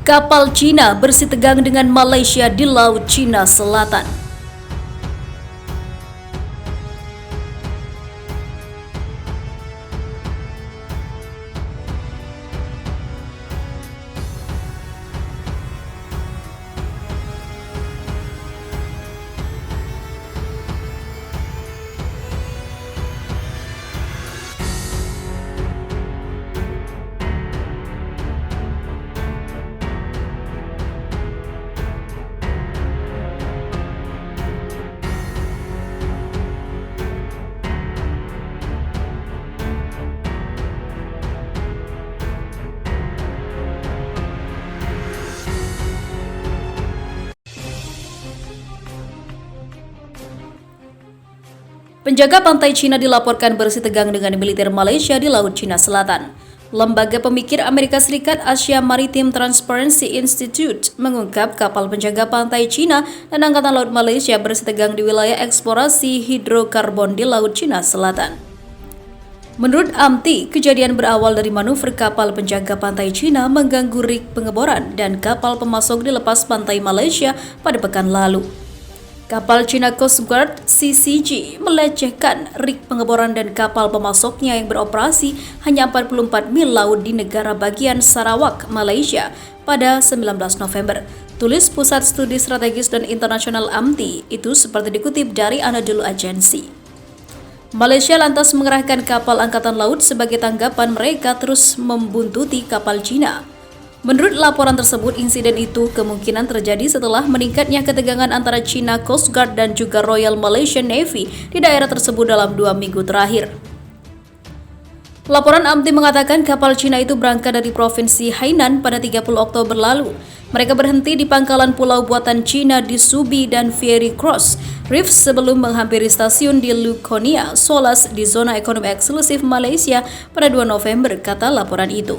Kapal Cina bersitegang dengan Malaysia di Laut Cina Selatan. Penjaga pantai Cina dilaporkan bersitegang dengan militer Malaysia di Laut Cina Selatan. Lembaga pemikir Amerika Serikat Asia Maritime Transparency Institute mengungkap kapal penjaga pantai Cina dan Angkatan Laut Malaysia bersitegang di wilayah eksplorasi hidrokarbon di Laut Cina Selatan. Menurut AMTI, kejadian berawal dari manuver kapal penjaga pantai Cina mengganggu rig pengeboran dan kapal pemasok di lepas pantai Malaysia pada pekan lalu. Kapal China Coast Guard CCG melecehkan rig pengeboran dan kapal pemasoknya yang beroperasi hanya 44 mil laut di negara bagian Sarawak, Malaysia pada 19 November. Tulis Pusat Studi Strategis dan Internasional AMTI itu seperti dikutip dari Anadolu Agency. Malaysia lantas mengerahkan kapal angkatan laut sebagai tanggapan mereka terus membuntuti kapal Cina. Menurut laporan tersebut, insiden itu kemungkinan terjadi setelah meningkatnya ketegangan antara China Coast Guard dan juga Royal Malaysian Navy di daerah tersebut dalam 2 minggu terakhir. Laporan AMTI mengatakan kapal Cina itu berangkat dari Provinsi Hainan pada 30 Oktober lalu. Mereka berhenti di pangkalan pulau buatan Cina di Subi dan Fiery Cross Reef sebelum menghampiri stasiun di Luconia, Solas di zona ekonomi eksklusif Malaysia pada 2 November, kata laporan itu.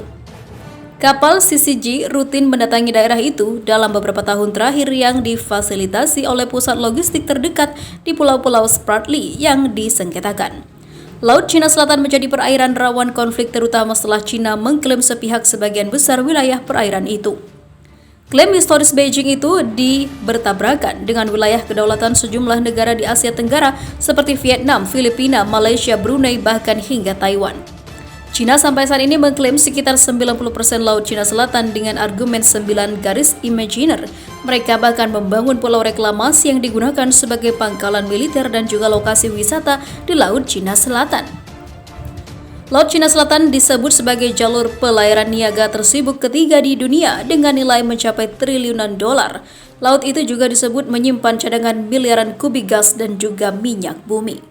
Kapal CCG rutin mendatangi daerah itu dalam beberapa tahun terakhir yang difasilitasi oleh pusat logistik terdekat di pulau-pulau Spratly yang disengketakan. Laut Cina Selatan menjadi perairan rawan konflik terutama setelah Cina mengklaim sepihak sebagian besar wilayah perairan itu. Klaim historis Beijing itu bertabrakan dengan wilayah kedaulatan sejumlah negara di Asia Tenggara seperti Vietnam, Filipina, Malaysia, Brunei, bahkan hingga Taiwan. Cina sampai saat ini mengklaim sekitar 90% Laut Cina Selatan dengan argumen 9 garis imajiner. Mereka bahkan membangun pulau reklamasi yang digunakan sebagai pangkalan militer dan juga lokasi wisata di Laut Cina Selatan. Laut Cina Selatan disebut sebagai jalur pelayaran niaga tersibuk ketiga di dunia dengan nilai mencapai triliunan dolar. Laut itu juga disebut menyimpan cadangan miliaran kubik gas dan juga minyak bumi.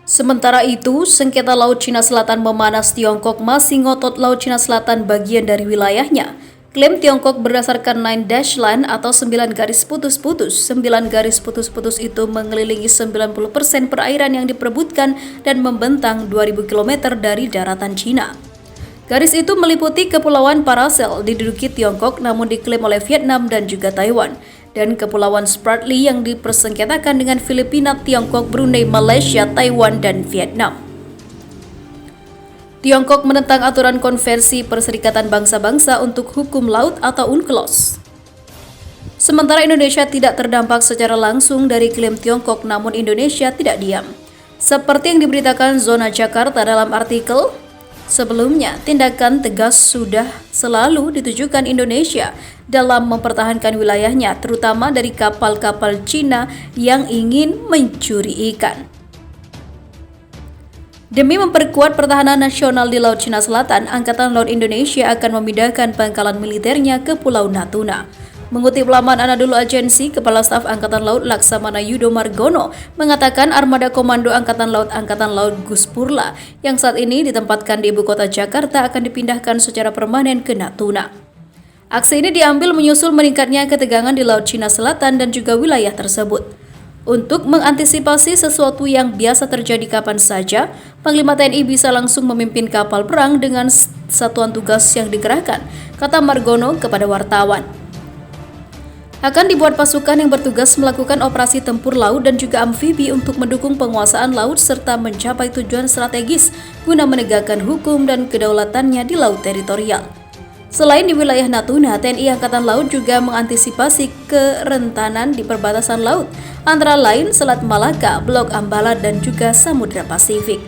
Sementara itu, sengketa Laut Cina Selatan memanas. Tiongkok masih ngotot Laut Cina Selatan bagian dari wilayahnya. Klaim Tiongkok berdasarkan 9-dash line atau 9 garis putus-putus. 9 garis putus-putus itu mengelilingi 90% perairan yang diperebutkan dan membentang 2000 km dari daratan Cina. Garis itu meliputi Kepulauan Paracel diduduki Tiongkok namun diklaim oleh Vietnam dan juga Taiwan, dan Kepulauan Spratly yang dipersengketakan dengan Filipina, Tiongkok, Brunei, Malaysia, Taiwan, dan Vietnam. Tiongkok menentang aturan konversi Perserikatan Bangsa-Bangsa untuk Hukum Laut atau UNCLOS. Sementara Indonesia tidak terdampak secara langsung dari klaim Tiongkok, namun Indonesia tidak diam. Seperti yang diberitakan Zona Jakarta dalam artikel sebelumnya, tindakan tegas sudah selalu ditujukan Indonesia dalam mempertahankan wilayahnya, terutama dari kapal-kapal Cina yang ingin mencuri ikan. Demi memperkuat pertahanan nasional di Laut Cina Selatan, Angkatan Laut Indonesia akan memindahkan pangkalan militernya ke Pulau Natuna. Mengutip laman Anadolu Agency, Kepala Staf Angkatan Laut Laksamana Yudo Margono mengatakan armada Komando Angkatan Laut Gus Purla yang saat ini ditempatkan di ibu kota Jakarta akan dipindahkan secara permanen ke Natuna. Aksi ini diambil menyusul meningkatnya ketegangan di Laut Cina Selatan dan juga wilayah tersebut. Untuk mengantisipasi sesuatu yang biasa terjadi kapan saja, Panglima TNI bisa langsung memimpin kapal perang dengan satuan tugas yang dikerahkan, kata Margono kepada wartawan. Akan dibuat pasukan yang bertugas melakukan operasi tempur laut dan juga amfibi untuk mendukung penguasaan laut serta mencapai tujuan strategis guna menegakkan hukum dan kedaulatannya di laut teritorial. Selain di wilayah Natuna, TNI Angkatan Laut juga mengantisipasi kerentanan di perbatasan laut, antara lain Selat Malaka, Blok Ambala, dan juga Samudra Pasifik.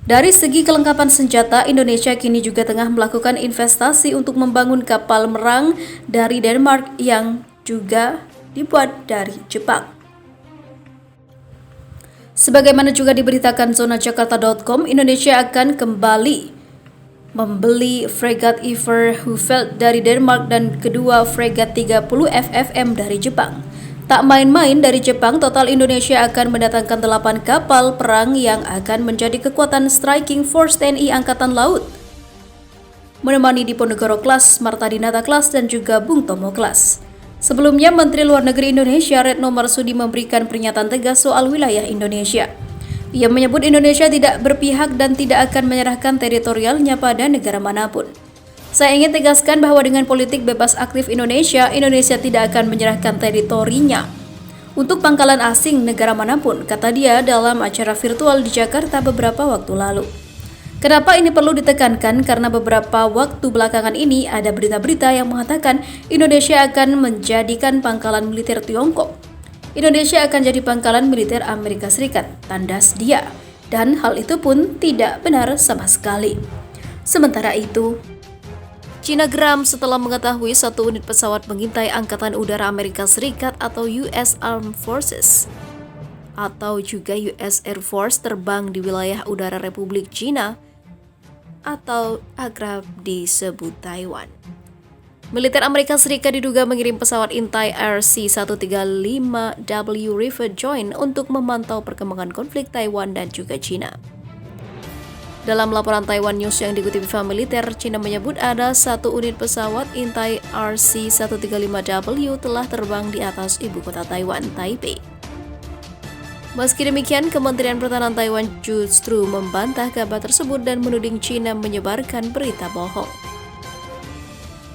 Dari segi kelengkapan senjata, Indonesia kini juga tengah melakukan investasi untuk membangun kapal merang dari Denmark yang juga dibuat dari Jepang. Sebagaimana juga diberitakan zonajakarta.com, Indonesia akan kembali membeli fregat Iver Høyfeldt dari Denmark dan kedua fregat 30 FFM dari Jepang. Tak main-main, dari Jepang, total Indonesia akan mendatangkan 8 kapal perang yang akan menjadi kekuatan striking force TNI Angkatan Laut, menemani Diponegoro Class, Marta Dinata Class, dan juga Bung Tomo Class. Sebelumnya, Menteri Luar Negeri Indonesia Retno Marsudi memberikan pernyataan tegas soal wilayah Indonesia. Ia menyebut Indonesia tidak berpihak dan tidak akan menyerahkan teritorialnya pada negara manapun. Saya ingin tegaskan bahwa dengan politik bebas aktif Indonesia, Indonesia tidak akan menyerahkan teritorinya untuk pangkalan asing negara manapun, kata dia dalam acara virtual di Jakarta beberapa waktu lalu. Kenapa ini perlu ditekankan? Karena beberapa waktu belakangan ini ada berita-berita yang mengatakan Indonesia akan menjadikan pangkalan militer Tiongkok. Indonesia akan jadi pangkalan militer Amerika Serikat, tandas dia. Dan hal itu pun tidak benar sama sekali. Sementara itu, Cina geram setelah mengetahui satu unit pesawat pengintai Angkatan Udara Amerika Serikat atau US Armed Forces atau juga US Air Force terbang di wilayah udara Republik Cina atau akrab disebut Taiwan. Militer Amerika Serikat diduga mengirim pesawat intai RC-135W River Joint untuk memantau perkembangan konflik Taiwan dan juga Cina. Dalam laporan Taiwan News yang dikutip pihak militer, Cina menyebut ada satu unit pesawat intai RC-135W telah terbang di atas ibu kota Taiwan, Taipei. Meski demikian, Kementerian Pertahanan Taiwan justru membantah kabar tersebut dan menuding Cina menyebarkan berita bohong.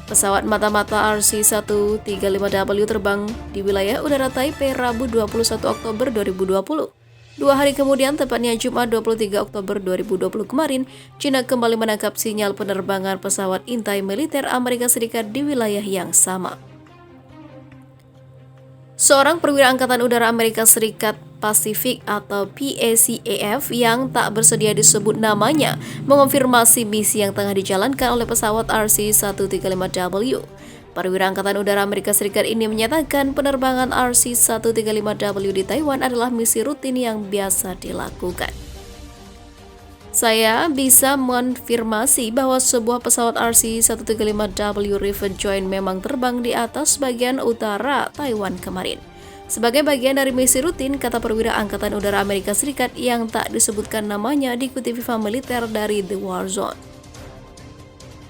Pesawat mata-mata RC-135W terbang di wilayah udara Taipei Rabu 21 Oktober 2020. 2 hari kemudian, tepatnya Jumat 23 Oktober 2020 kemarin, Cina kembali menangkap sinyal penerbangan pesawat intai militer Amerika Serikat di wilayah yang sama. Seorang perwira Angkatan Udara Amerika Serikat Pasifik atau PACAF yang tak bersedia disebut namanya mengonfirmasi misi yang tengah dijalankan oleh pesawat RC-135W. Perwira Angkatan Udara Amerika Serikat ini menyatakan penerbangan RC-135W di Taiwan adalah misi rutin yang biasa dilakukan. Saya bisa mengonfirmasi bahwa sebuah pesawat RC-135W River Joint memang terbang di atas bagian utara Taiwan kemarin. Sebagai bagian dari misi rutin, kata perwira Angkatan Udara Amerika Serikat yang tak disebutkan namanya dikutip pihak militer dari The War Zone.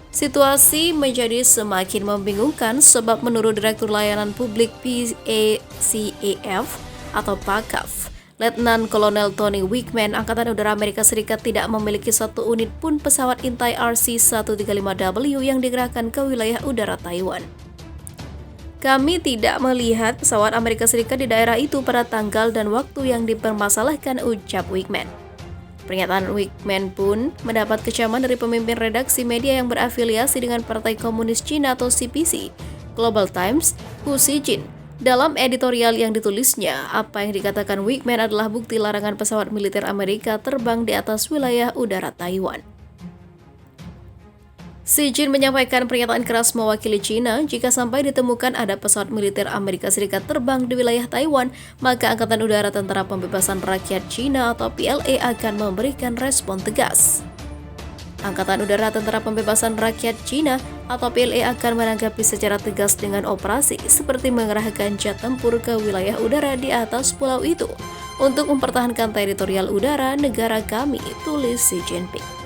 Situasi menjadi semakin membingungkan sebab menurut Direktur Layanan Publik PACAF atau PACAF, Letnan Kolonel Tony Wickman, Angkatan Udara Amerika Serikat tidak memiliki satu unit pun pesawat intai RC-135W yang digerakkan ke wilayah udara Taiwan. Kami tidak melihat pesawat Amerika Serikat di daerah itu pada tanggal dan waktu yang dipermasalahkan, ucap Wickman. Pernyataan Wickman pun mendapat kecaman dari pemimpin redaksi media yang berafiliasi dengan Partai Komunis Cina atau CPC, Global Times, Hu Xijin. Dalam editorial yang ditulisnya, apa yang dikatakan Wickman adalah bukti larangan pesawat militer Amerika terbang di atas wilayah udara Taiwan. Xijin menyampaikan pernyataan keras mewakili Cina jika sampai ditemukan ada pesawat militer Amerika Serikat terbang di wilayah Taiwan, maka Angkatan Udara Tentara Pembebasan Rakyat Cina atau PLA akan memberikan respon tegas. Angkatan Udara Tentara Pembebasan Rakyat Cina atau PLA akan menanggapi secara tegas dengan operasi seperti mengerahkan jet tempur ke wilayah udara di atas pulau itu untuk mempertahankan teritorial udara negara kami, tulis Xi Jinping.